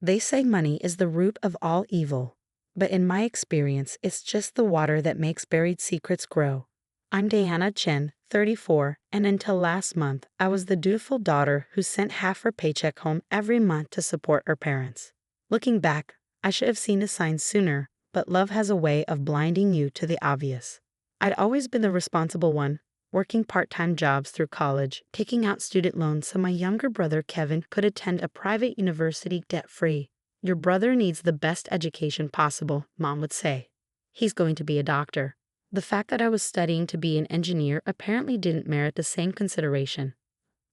They say money is the root of all evil, but in my experience, it's just the water that makes buried secrets grow. I'm Diana Chen, 34, and until last month, I was the dutiful daughter who sent half her paycheck home every month to support her parents. Looking back, I should have seen the signs sooner, but love has a way of blinding you to the obvious. I'd always been the responsible one, working part-time jobs through college, taking out student loans so my younger brother Kevin could attend a private university debt-free. Your brother needs the best education possible, Mom would say. He's going to be a doctor. The fact that I was studying to be an engineer apparently didn't merit the same consideration.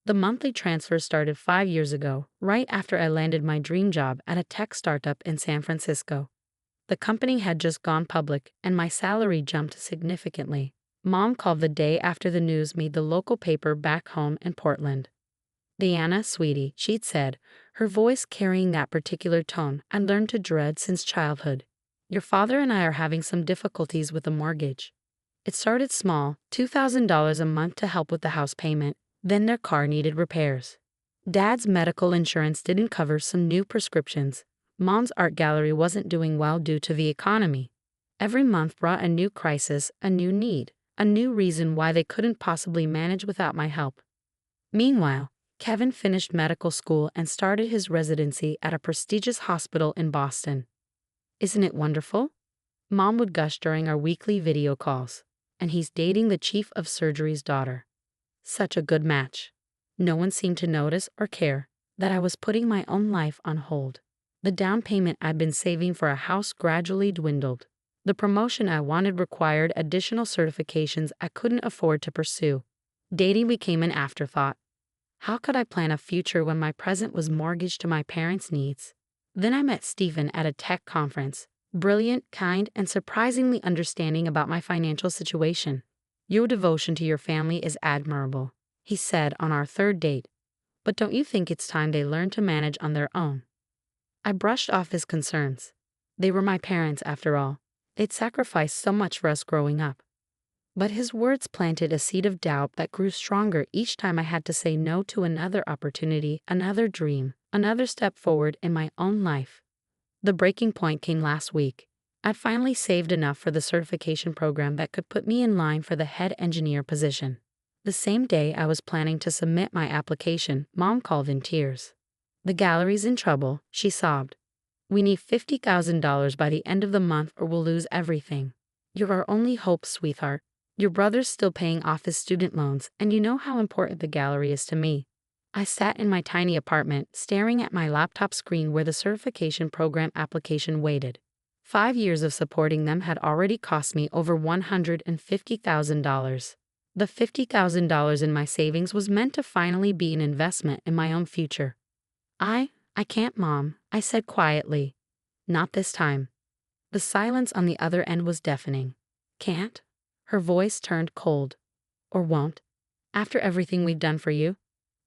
The monthly transfer started 5 years ago, right after I landed my dream job at a tech startup in San Francisco. The company had just gone public, and my salary jumped significantly. Mom called the day after the news made the local paper back home in Portland. "Diana, sweetie," she'd said, her voice carrying that particular tone I learned to dread since childhood. "Your father and I are having some difficulties with the mortgage." It started small, $2,000 a month to help with the house payment, then their car needed repairs. Dad's medical insurance didn't cover some new prescriptions. Mom's art gallery wasn't doing well due to the economy. Every month brought a new crisis, a new need, a new reason why they couldn't possibly manage without my help. Meanwhile, Kevin finished medical school and started his residency at a prestigious hospital in Boston. "Isn't it wonderful?" Mom would gush during our weekly video calls. "And he's dating the chief of surgery's daughter." Such a good match. No one seemed to notice or care that I was putting my own life on hold. The down payment I'd been saving for a house gradually dwindled. The promotion I wanted required additional certifications I couldn't afford to pursue. Dating became an afterthought. How could I plan a future when my present was mortgaged to my parents' needs? Then I met Stephen at a tech conference. Brilliant, kind, and surprisingly understanding about my financial situation. "Your devotion to your family is admirable," he said on our third date. "But don't you think it's time they learn to manage on their own?" I brushed off his concerns. They were my parents, after all. They'd sacrificed so much for us growing up. But his words planted a seed of doubt that grew stronger each time I had to say no to another opportunity, another dream, another step forward in my own life. The breaking point came last week. I'd finally saved enough for the certification program that could put me in line for the head engineer position. The same day I was planning to submit my application, Mom called in tears. "The gallery's in trouble," she sobbed. "We need $50,000 by the end of the month or we'll lose everything. You're our only hope, sweetheart. Your brother's still paying off his student loans, and you know how important the gallery is to me." I sat in my tiny apartment, staring at my laptop screen where the certification program application waited. 5 years of supporting them had already cost me over $150,000. The $50,000 in my savings was meant to finally be an investment in my own future. I can't, Mom," I said quietly. "Not this time." The silence on the other end was deafening. "Can't?" Her voice turned cold. "Or won't? After everything we've done for you?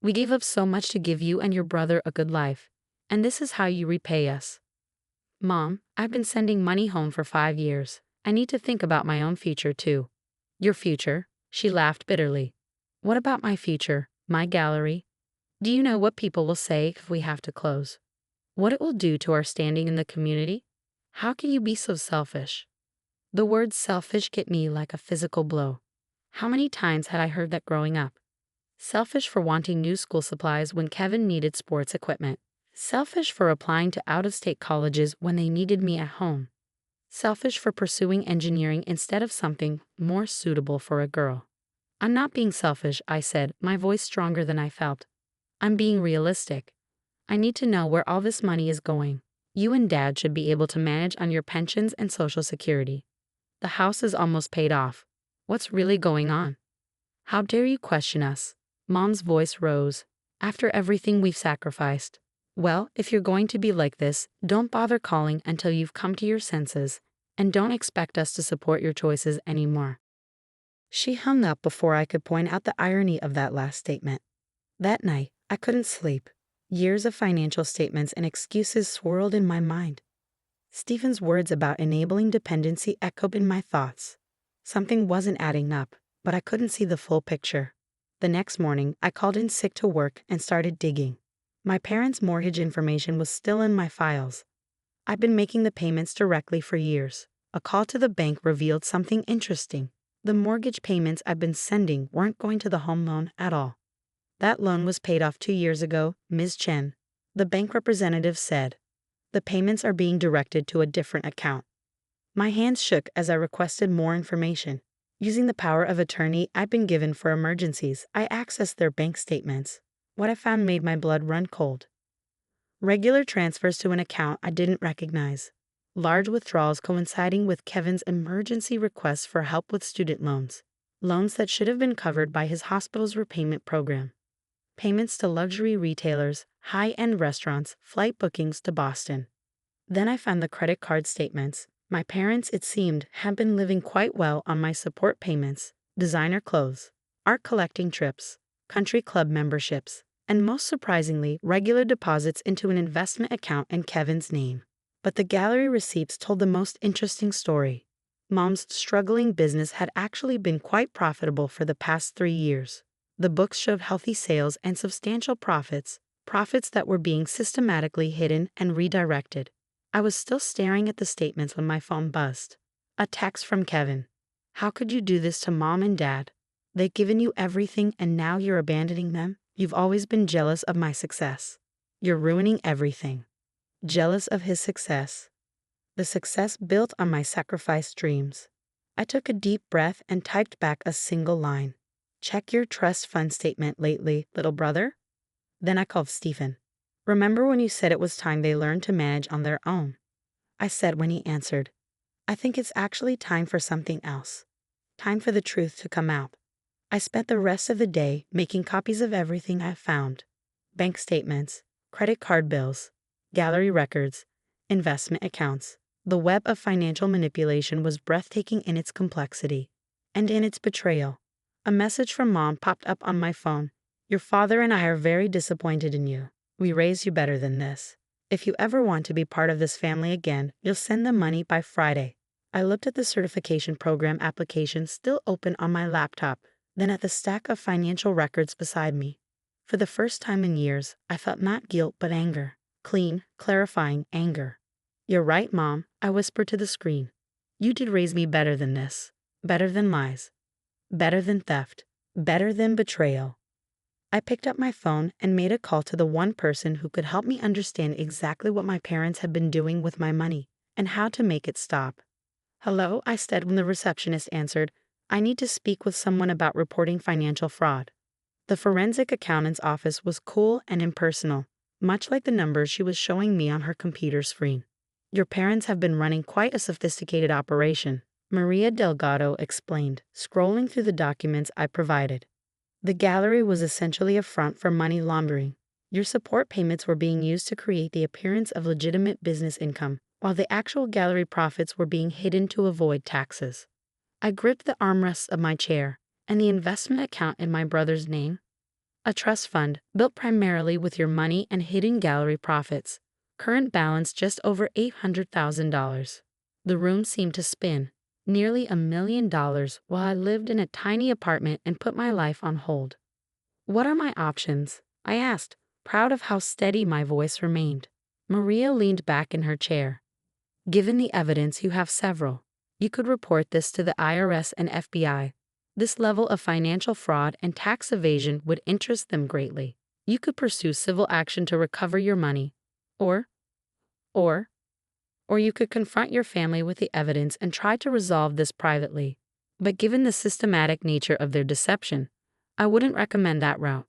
We gave up so much to give you and your brother a good life, and this is how you repay us." "Mom, I've been sending money home for 5 years. I need to think about my own future too." "Your future?" She laughed bitterly. "What about my future, my gallery? Do you know what people will say if we have to close? What it will do to our standing in the community? How can you be so selfish?" The word selfish hit me like a physical blow. How many times had I heard that growing up? Selfish for wanting new school supplies when Kevin needed sports equipment. Selfish for applying to out-of-state colleges when they needed me at home. Selfish for pursuing engineering instead of something more suitable for a girl. "I'm not being selfish," I said, my voice stronger than I felt. "I'm being realistic. I need to know where all this money is going. You and Dad should be able to manage on your pensions and Social Security. The house is almost paid off. What's really going on?" "How dare you question us?" Mom's voice rose. "After everything we've sacrificed. Well, if you're going to be like this, don't bother calling until you've come to your senses, and don't expect us to support your choices anymore." She hung up before I could point out the irony of that last statement. That night, I couldn't sleep. Years of financial statements and excuses swirled in my mind. Stephen's words about enabling dependency echoed in my thoughts. Something wasn't adding up, but I couldn't see the full picture. The next morning, I called in sick to work and started digging. My parents' mortgage information was still in my files. I'd been making the payments directly for years. A call to the bank revealed something interesting. The mortgage payments I'd been sending weren't going to the home loan at all. That loan was paid off 2 years ago, Ms. Chen. The bank representative said. The payments are being directed to a different account. My hands shook as I requested more information. Using the power of attorney I'd been given for emergencies, I accessed their bank statements. What I found made my blood run cold. Regular transfers to an account I didn't recognize. Large withdrawals coinciding with Kevin's emergency requests for help with student loans. Loans that should have been covered by his hospital's repayment program. Payments to luxury retailers, high-end restaurants, flight bookings to Boston. Then I found the credit card statements. My parents, it seemed, had been living quite well on my support payments, designer clothes, art collecting trips, country club memberships, and most surprisingly, regular deposits into an investment account in Kevin's name. But the gallery receipts told the most interesting story. Mom's struggling business had actually been quite profitable for the past 3 years. The books showed healthy sales and substantial profits that were being systematically hidden and redirected. I was still staring at the statements when my phone buzzed. A text from Kevin. How could you do this to Mom and Dad? They've given you everything and now you're abandoning them? You've always been jealous of my success. You're ruining everything. Jealous of his success. The success built on my sacrificed dreams. I took a deep breath and typed back a single line. Check your trust fund statement lately, little brother. Then I called Stephen. Remember when you said it was time they learned to manage on their own? I said when he answered. I think it's actually time for something else. Time for the truth to come out. I spent the rest of the day making copies of everything I found. Bank statements, credit card bills, gallery records, investment accounts. The web of financial manipulation was breathtaking in its complexity. And in its betrayal. A message from Mom popped up on my phone. Your father and I are very disappointed in you. We raised you better than this. If you ever want to be part of this family again, you'll send them money by Friday. I looked at the certification program application still open on my laptop, then at the stack of financial records beside me. For the first time in years, I felt not guilt but anger. Clean, clarifying anger. You're right, Mom, I whispered to the screen. You did raise me better than this. Better than lies. Better than theft. Better than betrayal. I picked up my phone and made a call to the one person who could help me understand exactly what my parents had been doing with my money and how to make it stop. Hello, I said when the receptionist answered. I need to speak with someone about reporting financial fraud. The forensic accountant's office was cool and impersonal, much like the numbers she was showing me on her computer screen. Your parents have been running quite a sophisticated operation, Maria Delgado explained, scrolling through the documents I provided. The gallery was essentially a front for money laundering. Your support payments were being used to create the appearance of legitimate business income, while the actual gallery profits were being hidden to avoid taxes. I gripped the armrests of my chair and the investment account in my brother's name. A trust fund built primarily with your money and hidden gallery profits. Current balance just over $800,000. The room seemed to spin. Nearly $1 million while I lived in a tiny apartment and put my life on hold. What are my options? I asked, proud of how steady my voice remained. Maria leaned back in her chair. Given the evidence, you have several. You could report this to the IRS and FBI. This level of financial fraud and tax evasion would interest them greatly. You could pursue civil action to recover your money. Or you could confront your family with the evidence and try to resolve this privately. But given the systematic nature of their deception, I wouldn't recommend that route.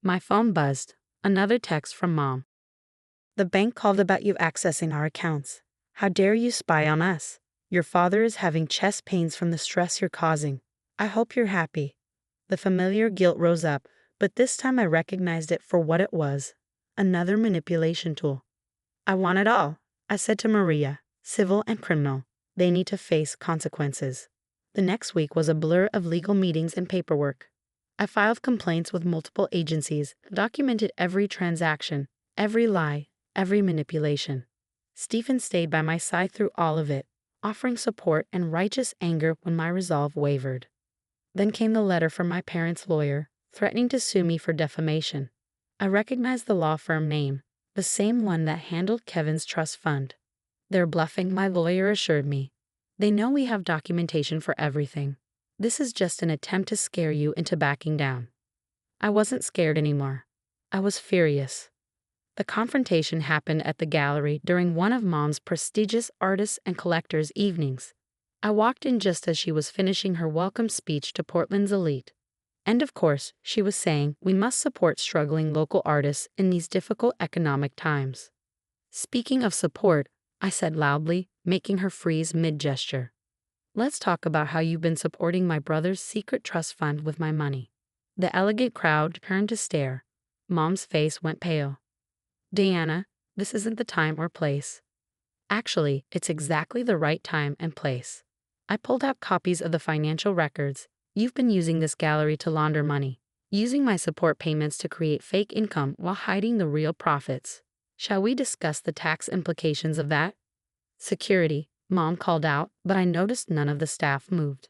My phone buzzed. Another text from Mom. The bank called about you accessing our accounts. How dare you spy on us? Your father is having chest pains from the stress you're causing. I hope you're happy. The familiar guilt rose up, but this time I recognized it for what it was. Another manipulation tool. I want it all. I said to Maria, civil and criminal. They need to face consequences. The next week was a blur of legal meetings and paperwork. I filed complaints with multiple agencies, documented every transaction, every lie, every manipulation. Stephen stayed by my side through all of it, offering support and righteous anger when my resolve wavered. Then came the letter from my parents' lawyer, threatening to sue me for defamation. I recognized the law firm name, the same one that handled Kevin's trust fund. They're bluffing, my lawyer assured me. They know we have documentation for everything. This is just an attempt to scare you into backing down. I wasn't scared anymore. I was furious. The confrontation happened at the gallery during one of Mom's prestigious artists and collectors' evenings. I walked in just as she was finishing her welcome speech to Portland's elite. And of course, she was saying we must support struggling local artists in these difficult economic times. Speaking of support, I said loudly, making her freeze mid-gesture. Let's talk about how you've been supporting my brother's secret trust fund with my money. The elegant crowd turned to stare. Mom's face went pale. Diana, this isn't the time or place. Actually, it's exactly the right time and place. I pulled out copies of the financial records. You've been using this gallery to launder money, using my support payments to create fake income while hiding the real profits. Shall we discuss the tax implications of that? Security, Mom called out, but I noticed none of the staff moved.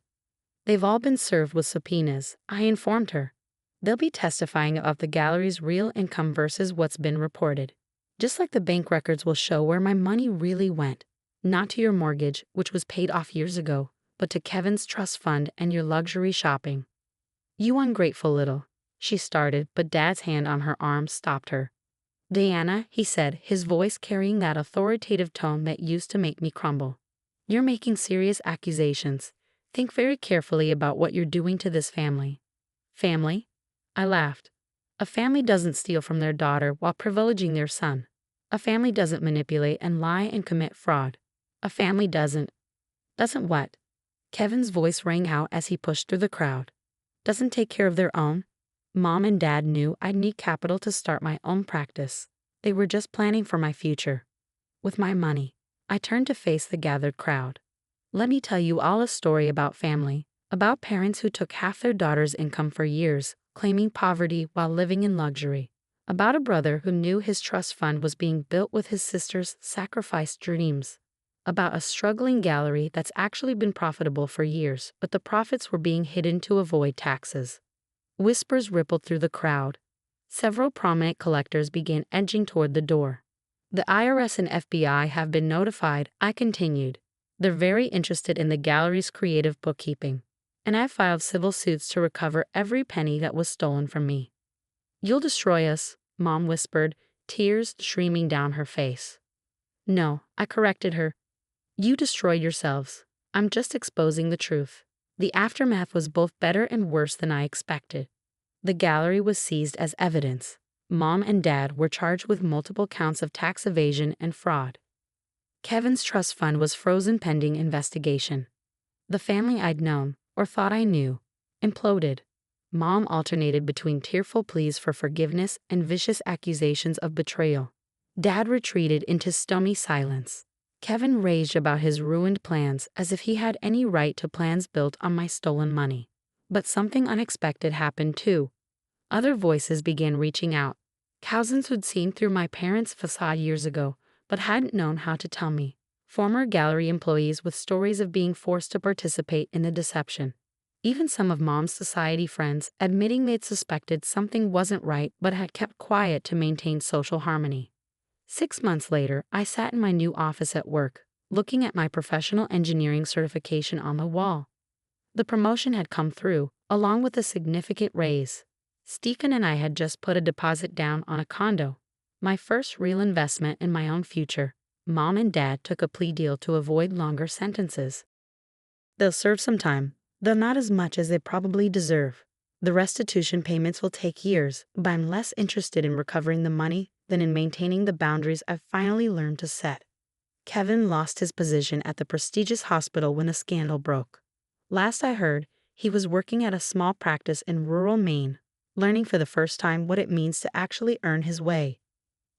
They've all been served with subpoenas, I informed her. They'll be testifying about the gallery's real income versus what's been reported. Just like the bank records will show where my money really went. Not to your mortgage, which was paid off years ago, but to Kevin's trust fund and your luxury shopping. You ungrateful little, she started, but Dad's hand on her arm stopped her. Diana, he said, his voice carrying that authoritative tone that used to make me crumble. You're making serious accusations. Think very carefully about what you're doing to this family. Family? I laughed. A family doesn't steal from their daughter while privileging their son. A family doesn't manipulate and lie and commit fraud. A family doesn't. Doesn't what? Kevin's voice rang out as he pushed through the crowd. Doesn't take care of their own. Mom and Dad knew I'd need capital to start my own practice. They were just planning for my future. With my money, I turned to face the gathered crowd. Let me tell you all a story about family, about parents who took half their daughter's income for years, claiming poverty while living in luxury. About a brother who knew his trust fund was being built with his sister's sacrificed dreams. About a struggling gallery that's actually been profitable for years, but the profits were being hidden to avoid taxes. Whispers rippled through the crowd. Several prominent collectors began edging toward the door. The IRS and FBI have been notified, I continued. They're very interested in the gallery's creative bookkeeping. And I filed civil suits to recover every penny that was stolen from me. You'll destroy us, Mom whispered, tears streaming down her face. No, I corrected her. You destroy yourselves. I'm just exposing the truth. The aftermath was both better and worse than I expected. The gallery was seized as evidence. Mom and Dad were charged with multiple counts of tax evasion and fraud. Kevin's trust fund was frozen pending investigation. The family I'd known, or thought I knew, imploded. Mom alternated between tearful pleas for forgiveness and vicious accusations of betrayal. Dad retreated into stony silence. Kevin raged about his ruined plans as if he had any right to plans built on my stolen money. But something unexpected happened too. Other voices began reaching out. Cousins who'd seen through my parents' facade years ago, but hadn't known how to tell me. Former gallery employees with stories of being forced to participate in the deception. Even some of Mom's society friends admitting they'd suspected something wasn't right but had kept quiet to maintain social harmony. 6 months later, I sat in my new office at work, looking at my professional engineering certification on the wall. The promotion had come through, along with a significant raise. Stephen and I had just put a deposit down on a condo, my first real investment in my own future. Mom and Dad took a plea deal to avoid longer sentences. They'll serve some time, though not as much as they probably deserve. The restitution payments will take years, but I'm less interested in recovering the money than in maintaining the boundaries I've finally learned to set. Kevin lost his position at the prestigious hospital when a scandal broke. Last I heard, he was working at a small practice in rural Maine, learning for the first time what it means to actually earn his way.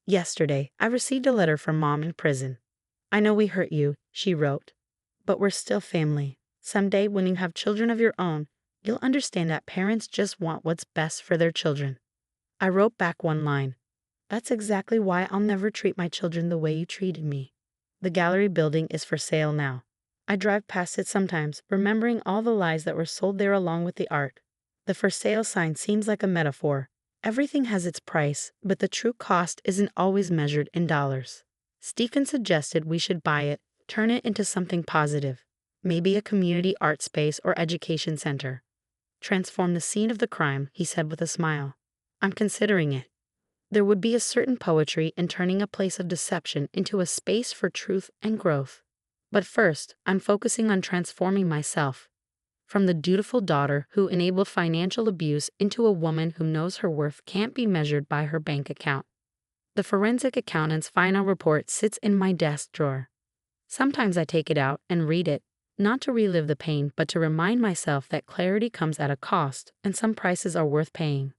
Yesterday, I received a letter from Mom in prison. I know we hurt you, she wrote, but we're still family. Someday, when you have children of your own, you'll understand that parents just want what's best for their children. I wrote back one line. That's exactly why I'll never treat my children the way you treated me. The gallery building is for sale now. I drive past it sometimes, remembering all the lies that were sold there along with the art. The for sale sign seems like a metaphor. Everything has its price, but the true cost isn't always measured in dollars. Stephen suggested we should buy it, turn it into something positive. Maybe a community art space or education center. Transform the scene of the crime, he said with a smile. I'm considering it. There would be a certain poetry in turning a place of deception into a space for truth and growth. But first, I'm focusing on transforming myself. From the dutiful daughter who enabled financial abuse into a woman who knows her worth can't be measured by her bank account. The forensic accountant's final report sits in my desk drawer. Sometimes I take it out and read it, not to relive the pain, but to remind myself that clarity comes at a cost, and some prices are worth paying.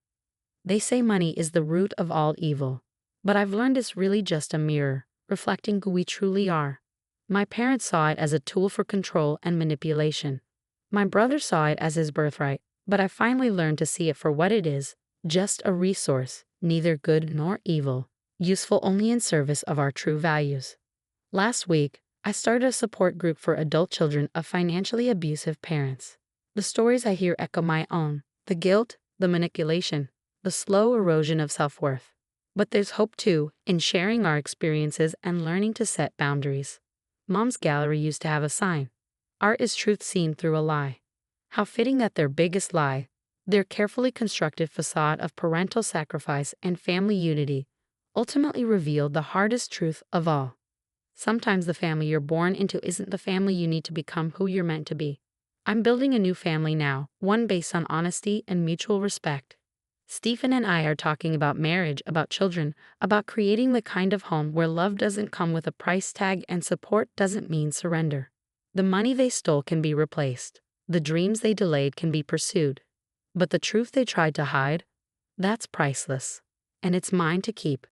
They say money is the root of all evil, but I've learned it's really just a mirror, reflecting who we truly are. My parents saw it as a tool for control and manipulation. My brother saw it as his birthright, but I finally learned to see it for what it is, just a resource, neither good nor evil, useful only in service of our true values. Last week, I started a support group for adult children of financially abusive parents. The stories I hear echo my own, the guilt, the manipulation, the slow erosion of self-worth. But there's hope too, in sharing our experiences and learning to set boundaries. Mom's gallery used to have a sign. Art is truth seen through a lie. How fitting that their biggest lie, their carefully constructed facade of parental sacrifice and family unity, ultimately revealed the hardest truth of all. Sometimes the family you're born into isn't the family you need to become who you're meant to be. I'm building a new family now, one based on honesty and mutual respect. Stephen and I are talking about marriage, about children, about creating the kind of home where love doesn't come with a price tag and support doesn't mean surrender. The money they stole can be replaced. The dreams they delayed can be pursued. But the truth they tried to hide? That's priceless. And it's mine to keep.